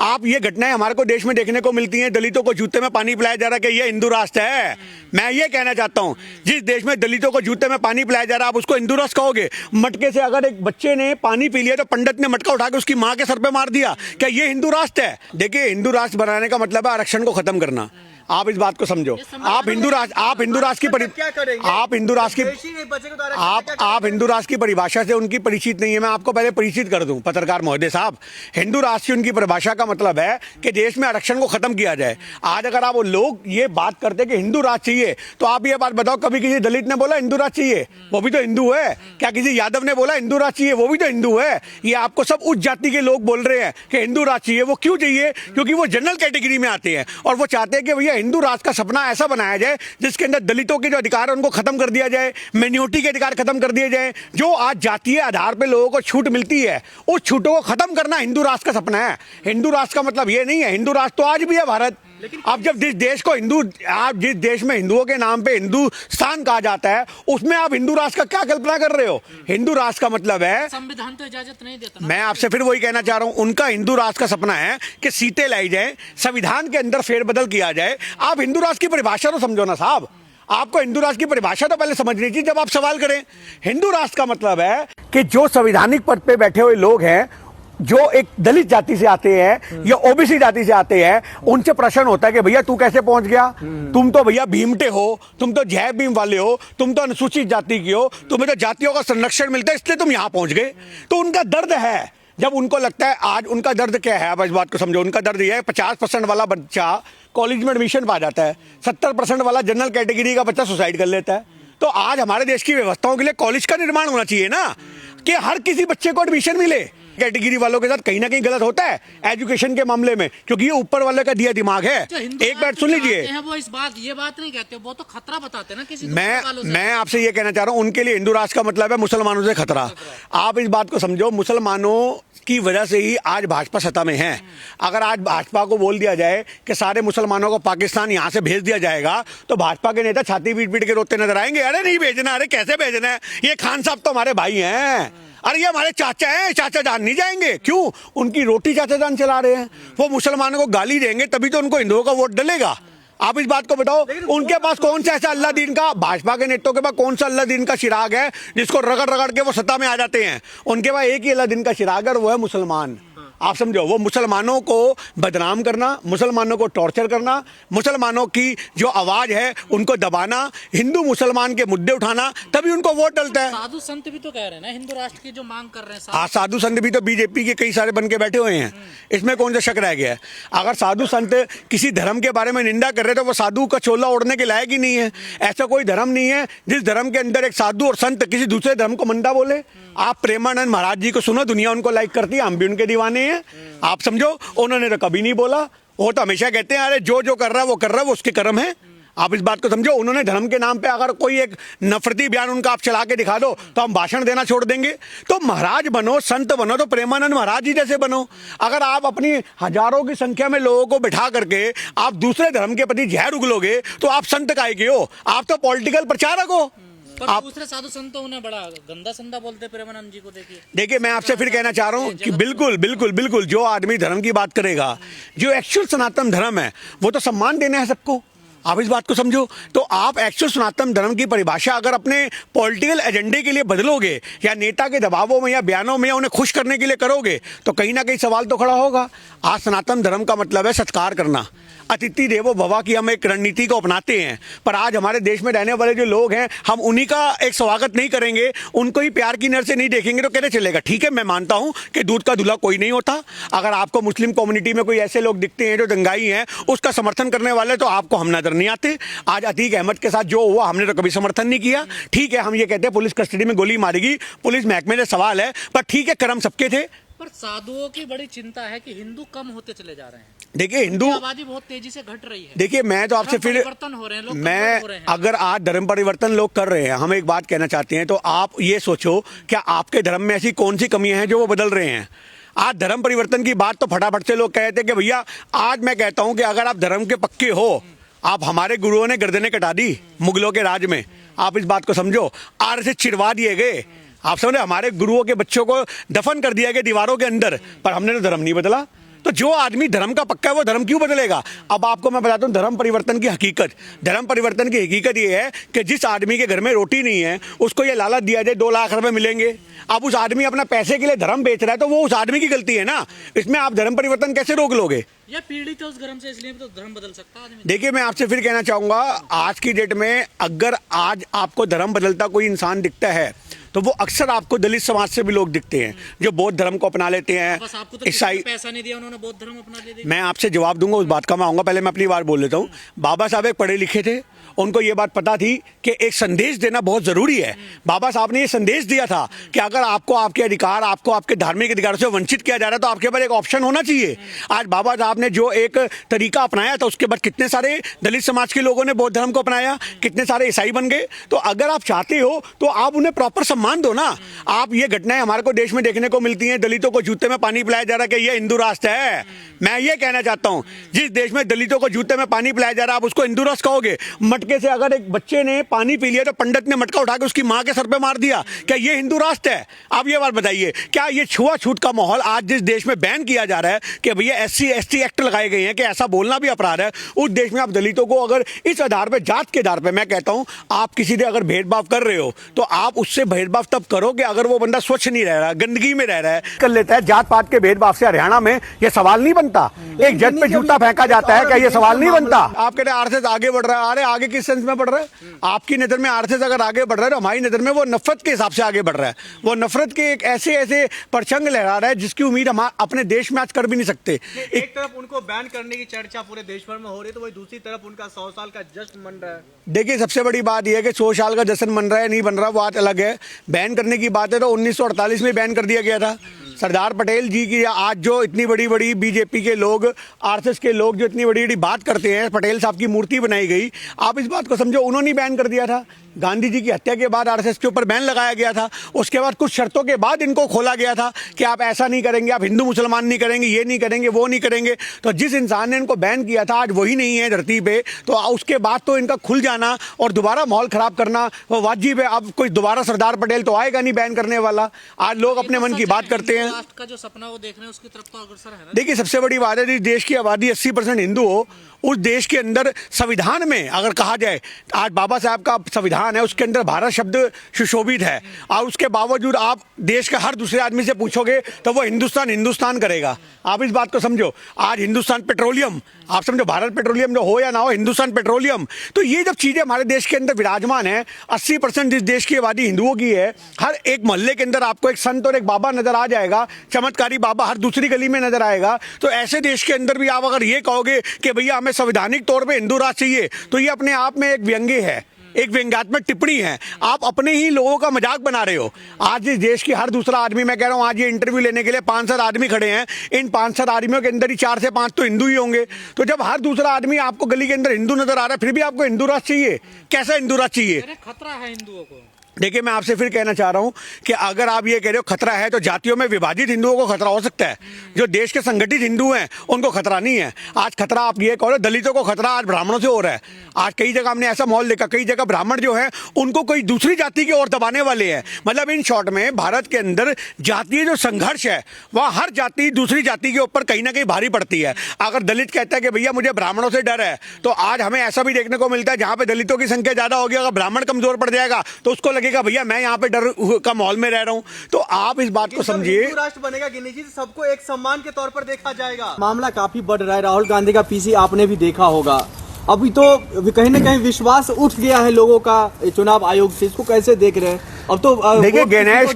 आप ये घटनाएं हमारे को देश में देखने को मिलती हैं, दलितों को जूते में पानी पिलाया जा रहा है कि ये हिंदू राष्ट्र है। मैं ये कहना चाहता हूं, जिस देश में दलितों को जूते में पानी पिलाया जा रहा है, आप उसको हिंदू राष्ट्र कहोगे? मटके से अगर एक बच्चे ने पानी पी लिया तो पंडित ने मटका उठा के उसकी मां के सर पे मार दिया, क्या ये हिंदू राष्ट्र है? देखिए, हिंदू राष्ट्र बनाने का मतलब है आरक्षण को खत्म करना। आप इस बात को समझो। आप हिंदू राष्ट्र की आप हिंदू राष्ट्र की परिभाषा से उनकी परिचित नहीं है। मैं आपको पहले परिचित कर दूं, पत्रकार महोदय साहब। हिंदू राष्ट्र की उनकी परिभाषा का मतलब है कि देश में आरक्षण को खत्म किया जाए। आज अगर आप वो लोग ये बात करते कि हिंदू राष्ट्र चाहिए, तो आप ये बात बताओ, कभी किसी दलित ने बोला हिंदू राष्ट्र चाहिए? वो भी तो हिंदू है। क्या किसी यादव ने बोला हिंदू राष्ट्र चाहिए? वो भी तो हिंदू है। ये आपको सब उच्च जाति के लोग बोल रहे हैं कि हिंदू राष्ट्र चाहिए। वो क्यों चाहिए? क्योंकि वो जनरल कैटेगरी में आते हैं और वो चाहते हैं कि भैया हिंदू राष्ट्र का सपना ऐसा बनाया जाए जिसके अंदर दलितों के जो अधिकार है उनको खत्म कर दिया जाए, मिनोरिटी के अधिकार खत्म कर दिए जाए। जो आज जातीय आधार पे लोगों को छूट मिलती है, उस छूटों को खत्म करना हिंदू राष्ट्र का सपना है। हिंदू राष्ट्र का मतलब ये नहीं है। हिंदू राष्ट्र तो आज भी है भारत। आप जब जिस देश को आप जिस देश में हिंदुओं के नाम पे हिंदुस्तान कहा जाता है, उसमें आप हिंदू राष्ट्र का क्या कल्पना कर रहे हो? हिंदू राष्ट्र का मतलब है, संविधान तो इजाजत नहीं देता। मैं आपसे फिर वही कहना चाह रहा हूं, उनका हिंदू राष्ट्र का सपना है कि सीटें लाई जाए, संविधान के अंदर फेरबदल किया जाए। आप हिंदू राष्ट्र की परिभाषा तो समझो ना साहब। आपको हिंदू राष्ट्र की परिभाषा तो पहले समझनी चाहिए जब आप सवाल करें। हिंदू राष्ट्र का मतलब है कि जो संवैधानिक पद पे बैठे हुए लोग हैं, जो एक दलित जाति से आते हैं या ओबीसी जाति से आते हैं, उनसे प्रश्न होता है कि भैया तू कैसे पहुंच गया? तुम तो भैया भीमटे हो, तुम तो जय भीम वाले हो, तुम तो अनुसूचित जाति की हो, तुम्हें तो जातियों का संरक्षण मिलता है, इसलिए तुम यहां पहुंच गए। तो उनका दर्द है। जब उनको लगता है, आज उनका दर्द क्या है, आप इस बात को समझो। उनका दर्द यह है, 50% वाला बच्चा कॉलेज में एडमिशन पा जाता है, 70% वाला जनरल कैटेगरी का बच्चा सुसाइड कर लेता है। तो आज हमारे देश की व्यवस्थाओं के लिए कॉलेज का निर्माण होना चाहिए ना, कि हर किसी बच्चे को एडमिशन मिले। कैटेगरी वालों के साथ कहीं ना कहीं गलत होता है एजुकेशन के मामले में, क्योंकि ये ऊपर वाले का दिया दिमाग है। एक बात सुन लीजिए, वो ये बात नहीं कहते, वो तो खतरा बताते हैं ना किसी। मैं आपसे ये कहना चाह रहा हूं, उनके लिए हिंदू राष्ट्र का मतलब है मुसलमानों से खतरा। आप इस बात को समझो, मुसलमानों की वजह से ही आज भाजपा सत्ता में है। अगर आज भाजपा को बोल दिया जाए कि सारे मुसलमानों को पाकिस्तान यहां से भेज दिया जाएगा, तो भाजपा के नेता छाती पीट पीट के रोते नजर आएंगे। अरे नहीं भेजना, अरे कैसे भेजना है, ये खान साहब तो हमारे भाई हैं, अरे ये हमारे चाचा हैं, चाचा जान नहीं जाएंगे। क्यों? उनकी रोटी चाचा जान चला रहे हैं। वो मुसलमानों को गाली देंगे तभी तो उनको हिंदुओं का वोट डलेगा। आप इस बात को बताओ, उनके पास कौन सा ऐसा अल्लाह दीन का, भाजपा के नेताओं के पास कौन सा अल्लाह दीन का चिराग है जिसको रगड़ रगड़ के वो सत्ता में आ जाते हैं? उनके पास एक ही अल्लाह दीन का चिराग है, वो है मुसलमान। आप समझो, वो मुसलमानों को बदनाम करना, मुसलमानों को टॉर्चर करना, मुसलमानों की जो आवाज है उनको दबाना, हिंदू मुसलमान के मुद्दे उठाना, तभी उनको वोट डलता है। साधु संत भी तो कह रहे हैं ना हिंदू राष्ट्र की जो मांग कर रहे हैं। हाँ, साधु संत भी तो बीजेपी के कई सारे बन के बैठे हुए हैं। इसमें कौन सा शक रह गया है? अगर साधु संत किसी धर्म के बारे में निंदा कर रहे तो वो साधु का चोला ओढ़ने के लायक ही नहीं है। ऐसा कोई धर्म नहीं है जिस धर्म के अंदर एक साधु और संत किसी दूसरे धर्म को मंदा बोले। आप प्रेमानंद महाराज जी को सुनो, दुनिया उनको लाइक करती है, हम भी उनके दीवाने हैं। आप समझो, उन्होंने तो कभी नहीं बोला। वो तो हमेशा कहते हैं अरे जो जो कर रहा है वो उसके कर्म है। आप इस बात को समझो। उन्होंने धर्म के नाम पे अगर कोई एक नफरती बयान उनका आप चला के दिखा दो तो हम भाषण देना छोड़ देंगे। तो महाराज बनो, संत बनो तो प्रेमानंद महाराज जी जैसे बनो। अगर आप अपनी हजारों की संख्या में लोगों को बिठा करके आप दूसरे धर्म के प्रति जहर उगलोगे तो आप संत काहे के हो? आप तो पॉलिटिकल प्रचारक हो। आप दूसरे साधु संतों उन्हें बड़ा गंदा संदा बोलते प्रेमानंद जी को। देखिए, मैं आपसे फिर कहना चाह रहा हूं कि बिल्कुल बिल्कुल बिल्कुल जो आदमी धर्म की बात करेगा, जो एक्चुअल सनातन धर्म है, वो तो सम्मान देना है सबको। आप इस बात को समझो। तो आप एक्चुअल सनातन धर्म की परिभाषा अगर अपने पॉलिटिकल एजेंडे के लिए बदलोगे या नेता के दबावों में या बयानों में या उन्हें खुश करने के लिए करोगे, तो कहीं ना कहीं सवाल तो खड़ा होगा। आज सनातन धर्म का मतलब है सत्कार करना, अतिथि देवो भव की हम एक रणनीति को अपनाते हैं। पर आज हमारे देश में रहने वाले जो लोग हैं, हम उन्हीं का एक स्वागत नहीं करेंगे, उनको ही प्यार की नजर से नहीं देखेंगे तो कैसे चलेगा? ठीक है, मैं मानता हूं कि दूध का दूल्हा कोई नहीं होता। अगर आपको मुस्लिम कम्युनिटी में कोई ऐसे लोग दिखते हैं जो दंगाई हैं, उसका समर्थन करने वाले, तो आपको हम नजर नहीं आते। आज अतीक अहमद के साथ जो हुआ, हमने तो कभी समर्थन नहीं किया। ठीक है, हम ये कहते हैं पुलिस कस्टडी में गोली मारेगी, पुलिस महकमे से सवाल है, पर ठीक है, कर्म सबके थे। पर साधुओं की बड़ी चिंता है कि हिंदू कम होते चले जा रहे हैं। देखिए, हिंदू आबादी बहुत तेजी से घट रही है। देखिए, मैं तो आपसे फिर परिवर्तन हो रहे हैं, मैं अगर आज धर्म परिवर्तन लोग कर रहे हैं, हम एक बात कहना चाहते हैं, तो आप ये सोचो, क्या आपके धर्म में ऐसी कौन सी कमियां हैं जो वो बदल रहे हैं? आज धर्म परिवर्तन की बात तो फटाफट से लोग कहते हैं कि भैया, आज मैं कहता हूं कि अगर आप धर्म के पक्के हो, आप हमारे गुरुओं ने गर्दनें कटा दी मुगलों के राज में। आप इस बात को समझो, आर से चिरवा दिए गए। आप समझे, हमारे गुरुओं के बच्चों को दफन कर दिया गया दीवारों के अंदर, पर हमने तो धर्म नहीं बदला। तो जो आदमी धर्म का पक्का है वो धर्म क्यों बदलेगा? अब आपको मैं बताता हूँ धर्म परिवर्तन की हकीकत। धर्म परिवर्तन की हकीकत ये है कि जिस आदमी के घर में रोटी नहीं है उसको ये लालच दिया जाए 2 लाख रुपए मिलेंगे। अब उस आदमी अपना पैसे के लिए धर्म बेच रहा है तो वो उस आदमी की गलती है ना। इसमें आप धर्म परिवर्तन कैसे रोक लोगे? या पीड़ित है उस धर्म से इसलिए तो धर्म बदल सकता है आदमी। देखिए मैं आपसे फिर कहना चाहूंगा, आज की डेट में अगर आज आपको धर्म बदलता कोई इंसान दिखता है तो वो अक्सर आपको दलित समाज से भी लोग दिखते हैं जो बौद्ध धर्म को अपना लेते हैं। बस आपको तो ईसाई पैसा नहीं दिया, उन्होंने बौद्ध धर्म अपना लिया। मैं आपसे जवाब दूंगा उस बात का, मैं आऊंगा, पहले मैं अपनी बात बोल लेता हूँ। बाबा साहब एक पढ़े लिखे थे, उनको ये बात पता थी कि एक संदेश देना बहुत जरूरी है। बाबा साहब ने ये संदेश दिया था कि अगर आपको आपके अधिकार, आपको आपके धार्मिक अधिकारों से वंचित किया जा रहा है तो आपके पास एक ऑप्शन होना चाहिए। आज बाबा साहब ने जो एक तरीका अपनाया था उसके बाद कितने सारे दलित समाज के लोगों ने बौद्ध धर्म को अपनाया, कितने सारे ईसाई बन गए। तो अगर आप चाहते हो तो आप उन्हें प्रॉपर सम्मान दो ना। आप ये घटनाएं हमारे को देश में देखने को मिलती हैं, दलितों को जूते में पानी पिलाया जा रहा है कि ये हिंदू राष्ट्र है। मैं ये कहना चाहता हूं, जिस देश में दलितों को जूते में पानी पिलाया जा रहा है आप उसको हिंदू राष्ट्र कहोगे? मटके से अगर एक बच्चे ने पानी पी लिया तो पंडित ने मटका उठा के उसकी मां के सर पे मार दिया, क्या ये हिंदू राष्ट्र है? आप ये बात बताइए, क्या ये छुआछूत का माहौल आज जिस देश में बैन किया जा रहा है कि भैया SC ST एक्ट लगाए गए हैं कि ऐसा बोलना भी अपराध है, उस देश में आप दलितों को अगर इस आधार पर, जात के आधार पर, मैं कहता हूं आप किसी से अगर भेदभाव कर रहे हो तो आप उससे भेदभाव तब करो कि अगर वो बंदा स्वच्छ नहीं रह रहा, गंदगी में रह रहा है, कर लेता है। जात पात के भेदभाव से हरियाणा में ये सवाल नहीं बनता। एक जज पे जूता फेंका जाता है, क्या ये सवाल नहीं बनता? आप कहते हैं आरएसएस आगे बढ़ रहा है, अरे आगे किस सेंस में बढ़ रहा है? आपकी नजर में आरएसएस अगर आगे बढ़ रहा है तो हमारी नजर में वो नफरत के हिसाब से आगे बढ़ रहा है। वो नफरत के एक ऐसे ऐसे परचंग लहरा रहा है जिसकी उम्मीद हम अपने देश में आज कर भी नहीं सकते। एक तरफ उनको बैन करने की चर्चा पूरे देश भर में हो रही है तो वही दूसरी तरफ उनका 100 साल का जश्न मन रहा है। देखिए सबसे बड़ी बात यह है कि 100 साल का जश्न बन रहा है नहीं बन रहा वो बात अलग है। बैन करने की बात है तो 1948 में बैन कर दिया गया था। सरदार पटेल जी की आज जो इतनी बड़ी बड़ी बीजेपी के लोग, आरएसएस के लोग जो इतनी बड़ी बड़ी बात करते हैं, पटेल साहब की मूर्ति बनाई गई, आप इस बात को समझो, उन्होंने बैन कर दिया था। गांधी जी की हत्या के बाद आरएसएस के ऊपर बैन लगाया गया था। उसके बाद कुछ शर्तों के बाद इनको खोला गया था कि आप ऐसा नहीं करेंगे, आप हिंदू मुसलमान नहीं करेंगे, ये नहीं करेंगे, वो नहीं करेंगे। तो जिस इंसान ने इनको बैन किया था आज वही नहीं है धरती पे, तो उसके बाद तो इनका खुल जाना और दोबारा माहौल खराब करना वो वाजिब है। अब कोई दोबारा सरदार पटेल तो आएगा नहीं बैन करने वाला। आज लोग अपने मन की बात करते हैं। राष्ट्र का जो सपना वो देख रहे हैं उसकी तरफ तो अग्रसर है ना। देखिए सबसे बड़ी बात है, जिस देश की आबादी 80% हिंदू हो, उस देश के अंदर संविधान में अगर कहा जाए, आज बाबा साहब का संविधान है उसके अंदर भारत शब्द सुशोभित है, और उसके बावजूद आप देश का हर दूसरे आदमी से पूछोगे तो वो हिंदुस्तान हिंदुस्तान करेगा। आप इस बात को समझो। आज हिंदुस्तान पेट्रोलियम, आप समझो भारत पेट्रोलियम जो हो या ना हो, हिंदुस्तान पेट्रोलियम। तो ये जब चीजें हमारे देश के अंदर विराजमान है, 80% जिस देश की आबादी हिंदुओं की है, हर एक मोहल्ले के अंदर आपको एक संत और एक बाबा नजर आ जाएगा, चमत्कारी बाबा हर दूसरी गली में नजर आएगा। तो ऐसे देश के अंदर भी आप अगर ये कहोगे कि भैया हमें संवैधानिक तौर पे हिंदू राष्ट्र चाहिए, तो ये अपने आप में एक व्यंग्य है, एक व्यंग्यात्मक टिप्पणी है। आप अपने ही लोगों का मजाक बना रहे हो। आज इस देश की हर दूसरा आदमी, मैं कह रहा हूं आज ये इंटरव्यू लेने के लिए 5-7 आदमी खड़े हैं, इन 5-7 आदमियों के अंदर ही 4 से 5 तो हिंदू ही होंगे। तो जब हर दूसरा आदमी आपको गली के अंदर हिंदू नजर आ रहा है, फिर भी आपको हिंदू राष्ट्र चाहिए? कैसा हिंदू राष्ट्र चाहिए? खतरा है हिंदुओं को। देखिए मैं आपसे फिर कहना चाह रहा हूं कि अगर आप ये कह रहे हो खतरा है, तो जातियों में विभाजित हिंदुओं को खतरा हो सकता है। जो देश के संगठित हिंदू हैं उनको खतरा नहीं है। आज खतरा आप ये कहो, दलितों को खतरा आज ब्राह्मणों से हो रहा है। आज कई जगह हमने ऐसा माहौल देखा, कई जगह ब्राह्मण जो है उनको कोई दूसरी जाति की ओर दबाने वाले हैं। मतलब इन शॉर्ट में भारत के अंदर जातीय जो संघर्ष है वह हर जाति दूसरी जाति के ऊपर कहीं ना कहीं भारी पड़ती है। अगर दलित कहता है कि भैया मुझे ब्राह्मणों से डर है, तो आज हमें ऐसा भी देखने को मिलता है जहां पे दलितों की संख्या ज्यादा होगी, अगर ब्राह्मण कमजोर पड़ जाएगा तो उसको लगेगा भैया मैं यहाँ पे डर का माहौल में रह रहा हूं। तो आप इस बात को समझिए, हिंदू राष्ट्र बनेगा गिनी जी, सबको एक सम्मान के तौर पर देखा जाएगा। मामला काफी बढ़ रहा है। राहुल गांधी का पीसी आपने भी देखा होगा। अभी तो कहीं ना कहीं विश्वास उठ गया है लोगों का चुनाव आयोग से। इसको कैसे देख रहे हैं? अब तो देखिए गणेश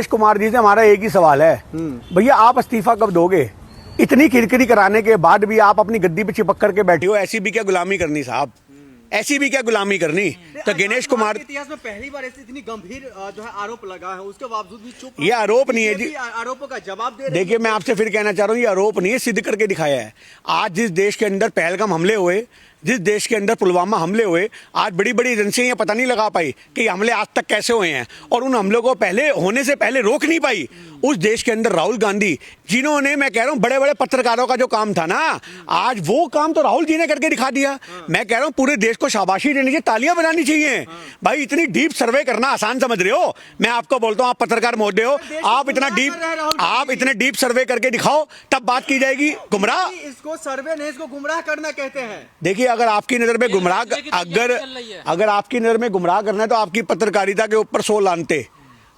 कुमार जी से हमारा एक ही सवाल है, भैया आप इस्तीफा कब दोगे? इतनी किरकिरी कराने के बाद भी आप अपनी गद्दी पे चिपक करके बैठे हो। ऐसी भी क्या गुलामी करनी साहब, ऐसी भी क्या गुलामी करनी? तो गणेश कुमार, इतिहास में पहली बार ऐसी इतनी गंभीर जो है आरोप लगा है, उसके बावजूद भी चुप। ये आरोप नहीं है जी, आरोपों का जवाब दे रहे। देखिए मैं आपसे फिर कहना चाह रहा हूँ, ये आरोप नहीं है, सिद्ध करके दिखाया है। आज जिस देश के अंदर पहलगाम हमले हुए, जिस देश के अंदर पुलवामा हमले हुए, आज बड़ी बड़ी एजेंसियां ये पता नहीं लगा पाई कि ये हमले आज तक कैसे हुए हैं और उन हमलों को पहले होने से पहले रोक नहीं पाई। उस देश के अंदर राहुल गांधी, जिन्होंने, मैं कह रहा हूं, बड़े बड़े पत्रकारों का जो काम था ना, आज वो काम तो राहुल जी ने करके दिखा दिया। मैं कह रहा हूं पूरे देश को शाबाशी देनी चाहिए, तालियां बजानी चाहिए। भाई इतनी डीप सर्वे करना आसान समझ रहे हो? मैं आपको बोलता हूं, आप पत्रकार महोदय हो, आप इतने डीप सर्वे करके दिखाओ, तब बात की जाएगी। गुमराह, इसको सर्वे नहीं, इसको गुमराह करना कहते हैं। देखिए, अगर आपकी नजर में गुमराह, अगर आपकी नजर में गुमराह करना है तो आपकी पत्रकारिता के ऊपर 100 लानते।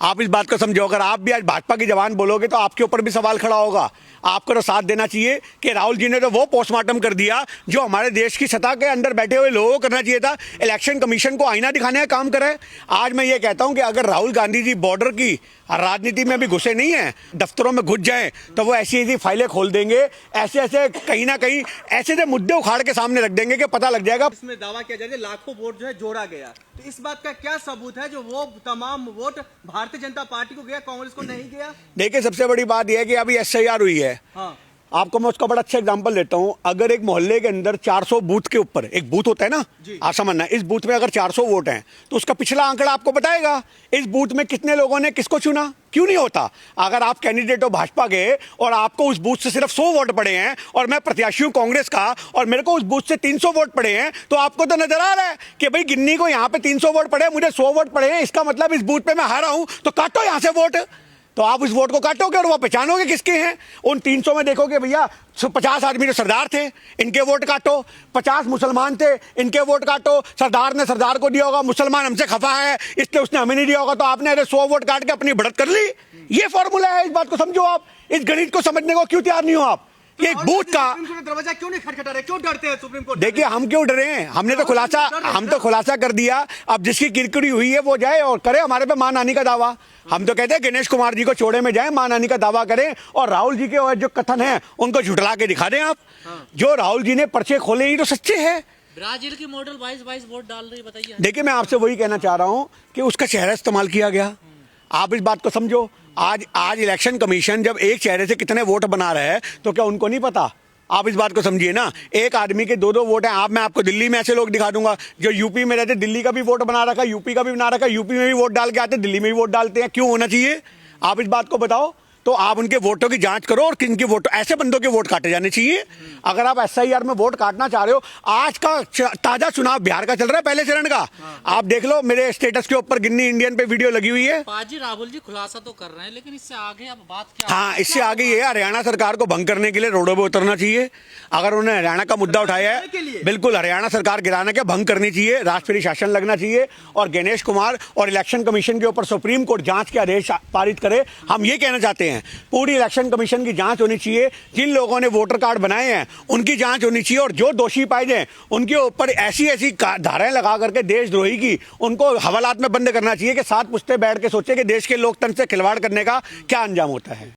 आप इस बात को समझो, अगर आप भी आज भाजपा की जवान बोलोगे तो आपके ऊपर भी सवाल खड़ा होगा। आपको तो साथ देना चाहिए कि राहुल जी ने तो वो पोस्टमार्टम कर दिया जो हमारे देश की सत्ता के अंदर बैठे हुए लोगों को करना चाहिए था। इलेक्शन कमीशन को आईना दिखाने का काम करे। आज मैं ये कहता हूं कि अगर राहुल गांधी जी बॉर्डर की राजनीति में भी घुसे नहीं है, दफ्तरों में घुस जाएं, तो वो ऐसी ऐसी फाइलें खोल देंगे, ऐसे ऐसे कहीं ना कहीं ऐसे ऐसे मुद्दे उखाड़ के सामने रख देंगे कि पता लग जाएगा। इसमें दावा किया जाए लाखों वोट जो है जोड़ा गया, तो इस बात का क्या सबूत है जो वो तमाम वोट भारतीय जनता पार्टी को गया, कांग्रेस को नहीं गया? देखिए, सबसे बड़ी बात यह है कि अभी SIR हुई है। हाँ। आपको मैं उसका बड़ा अच्छा एग्जांपल देता हूं। अगर एक मोहल्ले के अंदर 400 बूथ के ऊपर, एक बूथ होता है ना, आप समझना, इस बूथ में अगर 400 वोट हैं तो उसका पिछला आंकड़ा आपको बताएगा इस बूथ में कितने लोगों ने किसको चुना। क्यों नहीं होता? अगर आप कैंडिडेट हो भाजपा के और आपको उस बूथ से सिर्फ 100 वोट पड़े हैं और मैं प्रत्याशी हूं कांग्रेस का और मेरे को उस बूथ से 300 वोट पड़े हैं, तो आपको तो नजर आ रहा है कि भाई गिन्नी को यहाँ पे 300 वोट पड़े, मुझे 100 वोट पड़े हैं, इसका मतलब इस बूथ पे मैं हारा हूं, तो काटो यहाँ से वोट। तो आप उस वोट को काटोगे और वो पहचानोगे किसके हैं। उन 300 में देखोगे भैया 50 आदमी तो सरदार थे, इनके वोट काटो। 50 मुसलमान थे, इनके वोट काटो। सरदार ने सरदार को दिया होगा, मुसलमान हमसे खफा है इसलिए उसने हमें नहीं दिया होगा, तो आपने 100 वोट काट के अपनी बढ़त कर ली। ये फॉर्मूला है, इस बात को समझो। आप इस गणित को समझने को क्यों तैयार नहीं हो? आप ये बूथ का दरवाजा क्यों नहीं खटखटा रहे, क्यों डरते हैं सुप्रीम कोर्ट? देखिए, हम क्यों डरे हैं? हम तो खुलासा कर दिया। अब जिसकी किरकिरी हुई है वो जाए और करे हमारे पे मानहानि का दावा। हम तो कहते हैं गणेश कुमार जी को छोड़े में जाए, मानहानि का दावा करें और राहुल जी के जो कथन है उनको झुठला के दिखा दें। आप जो राहुल जी ने पर्चे खोले ही तो सच्चे हैं। ब्राजील की मॉडल 22 वोट डाल रही, बताइए। देखिए, मैं आपसे वही कहना चाह रहा हूं कि उसका चेहरा इस्तेमाल किया गया। आप इस बात को समझो। आज इलेक्शन कमीशन जब एक चेहरे से कितने वोट बना रहा है तो क्या उनको नहीं पता? आप इस बात को समझिए ना। एक आदमी के 2-2 वोट हैं। मैं आपको दिल्ली में ऐसे लोग दिखा दूंगा जो यूपी में रहते, दिल्ली का भी वोट बना रखा, यूपी का भी बना रखा, यूपी में भी वोट डाल के आते, दिल्ली में भी वोट डालते हैं। क्यों होना चाहिए? आप इस बात को बताओ। तो आप उनके वोटों की जांच करो और किनके वोट, ऐसे बंदों के वोट काटे जाने चाहिए। अगर आप SIR में वोट काटना चाह रहे हो, आज का ताजा चुनाव बिहार का चल रहा है, पहले चरण का। आप देख लो, मेरे स्टेटस के ऊपर गिन्नी इंडियन पे वीडियो लगी हुई है। पाजी राहुल जी खुलासा तो कर रहे हैं, लेकिन इससे आगे अब बात क्या? हाँ, इससे आगे ये हरियाणा सरकार को भंग करने के लिए रोडों पे उतरना चाहिए। अगर उन्होंने हरियाणा का मुद्दा उठाया है, बिल्कुल हरियाणा सरकार गिराने के भंग करनी चाहिए, राष्ट्रपति शासन लगना चाहिए और गणेश कुमार और इलेक्शन कमीशन के ऊपर सुप्रीम कोर्ट जांच के आदेश पारित करे। हम ये कहना चाहते हैं, पूरी इलेक्शन कमीशन की जांच होनी चाहिए। जिन लोगों ने वोटर कार्ड बनाए हैं उनकी जांच होनी चाहिए और जो दोषी पाए जाए उनके ऊपर ऐसी ऐसी धाराएं लगा करके देशद्रोही की उनको हवालात में बंद करना चाहिए कि 7 पुश्ते बैठ के सोचे कि देश के लोकतंत्र से खिलवाड़ करने का क्या अंजाम होता है।